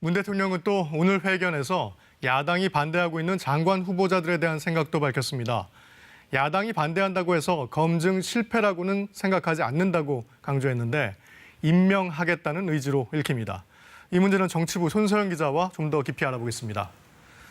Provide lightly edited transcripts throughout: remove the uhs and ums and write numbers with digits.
문 대통령은 또 오늘 회견에서 야당이 반대하고 있는 장관 후보자들에 대한 생각도 밝혔습니다. 야당이 반대한다고 해서 검증 실패라고는 생각하지 않는다고 강조했는데 임명하겠다는 의지로 읽힙니다. 이 문제는 정치부 손소영 기자와 좀 더 깊이 알아보겠습니다.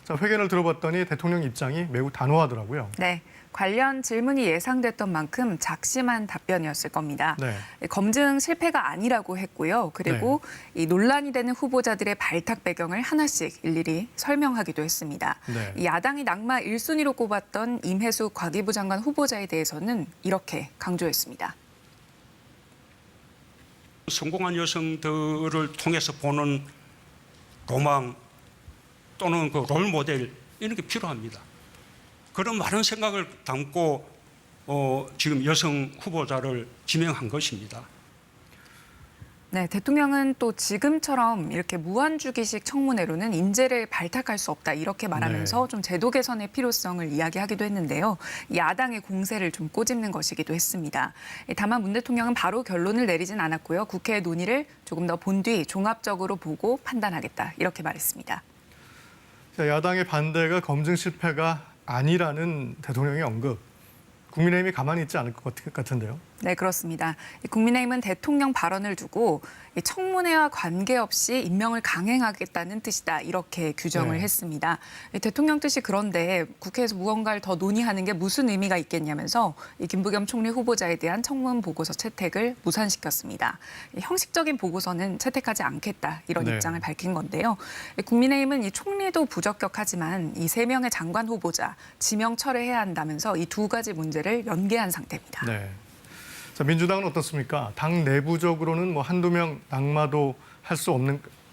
자, 회견을 들어봤더니 대통령 입장이 매우 단호하더라고요. 네, 관련 질문이 예상됐던 만큼 작심한 답변이었을 겁니다. 네. 검증 실패가 아니라고 했고요. 그리고 이 논란이 되는 후보자들의 발탁 배경을 하나씩 일일이 설명하기도 했습니다. 네. 이 야당이 낙마 1순위로 꼽았던 임혜숙 과기부 장관 후보자에 대해서는 이렇게 강조했습니다. 성공한 여성들을 통해서 보는 로망 또는 그 롤모델 이런 게 필요합니다. 그런 많은 생각을 담고 지금 여성 후보자를 지명한 것입니다. 네, 대통령은 또 지금처럼 이렇게 무한주기식 청문회로는 인재를 발탁할 수 없다 이렇게 말하면서 좀 제도 개선의 필요성을 이야기하기도 했는데요. 야당의 공세를 좀 꼬집는 것이기도 했습니다. 다만 문 대통령은 바로 결론을 내리진 않았고요. 국회의 논의를 조금 더 본 뒤 종합적으로 보고 판단하겠다 이렇게 말했습니다. 야당의 반대가 검증 실패가 아니라는 대통령의 언급. 국민의힘이 가만히 있지 않을 것 같은데요. 네, 그렇습니다. 국민의힘은 대통령 발언을 두고 청문회와 관계없이 임명을 강행하겠다는 뜻이다 이렇게 규정을 했습니다. 대통령 뜻이 그런데 국회에서 무언가를 더 논의하는 게 무슨 의미가 있겠냐면서 김부겸 총리 후보자에 대한 청문 보고서 채택을 무산시켰습니다. 형식적인 보고서는 채택하지 않겠다 이런 입장을 밝힌 건데요. 국민의힘은 이 총리도 부적격하지만 이 3명의 장관 후보자 지명 철회해야 한다면서 이 두 가지 문제를 연계한 상태입니다. 네. 자, 민주당은 어떻습니까? 당 내부적으로는 뭐 한두 명 낙마도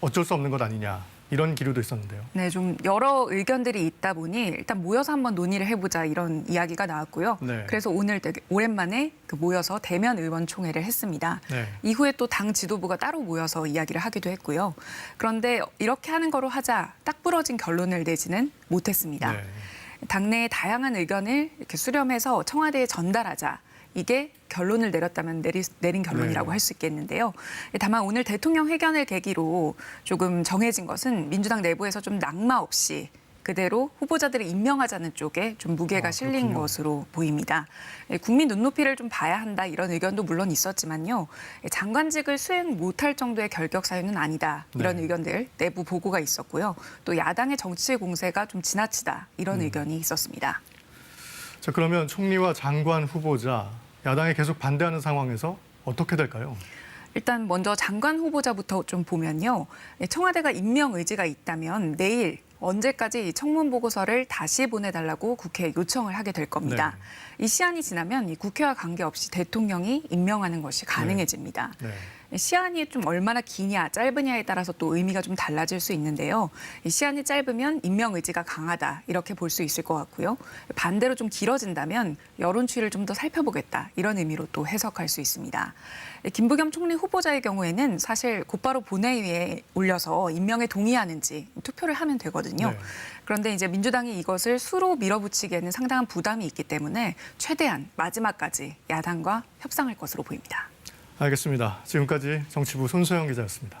어쩔 수 없는 것 아니냐 이런 기류도 있었는데요. 네, 좀 여러 의견들이 있다 보니 일단 모여서 한번 논의를 해보자 이런 이야기가 나왔고요. 네. 그래서 오늘 되게 오랜만에 모여서 대면 의원총회를 했습니다. 네. 이후에 또 당 지도부가 따로 모여서 이야기를 하기도 했고요. 그런데 이렇게 하는 거로 하자 딱 부러진 결론을 내지는 못했습니다. 네. 당내의 다양한 의견을 이렇게 수렴해서 청와대에 전달하자. 이게 결론을 내렸다면 내린 결론이라고 할 수 있겠는데요. 다만 오늘 대통령 회견을 계기로 조금 정해진 것은 민주당 내부에서 좀 낙마 없이 그대로 후보자들을 임명하자는 쪽에 좀 무게가 실린 그렇군요. 것으로 보입니다. 국민 눈높이를 좀 봐야 한다 이런 의견도 물론 있었지만요. 장관직을 수행 못할 정도의 결격 사유는 아니다 이런 의견들 내부 보고가 있었고요. 또 야당의 정치 공세가 좀 지나치다 이런 의견이 있었습니다. 자, 그러면 총리와 장관 후보자 야당이 계속 반대하는 상황에서 어떻게 될까요? 일단 먼저 장관 후보자부터 좀 보면요. 청와대가 임명 의지가 있다면 내일 언제까지 청문 보고서를 다시 보내달라고 국회에 요청을 하게 될 겁니다. 이 시한이 지나면 이 국회와 관계없이 대통령이 임명하는 것이 가능해집니다. 시한이 좀 얼마나 기냐 짧으냐에 따라서 또 의미가 좀 달라질 수 있는데요. 이 시한이 짧으면 임명 의지가 강하다 이렇게 볼 수 있을 것 같고요. 반대로 좀 길어진다면 여론 추이를 좀 더 살펴보겠다 이런 의미로 또 해석할 수 있습니다. 김부겸 총리 후보자의 경우에는 사실 곧바로 본회의에 올려서 임명에 동의하는지 투표를 하면 되거든요. 그런데 이제 민주당이 이것을 수로 밀어붙이기에는 상당한 부담이 있기 때문에 최대한 마지막까지 야당과 협상할 것으로 보입니다. 알겠습니다. 지금까지 정치부 손소영 기자였습니다.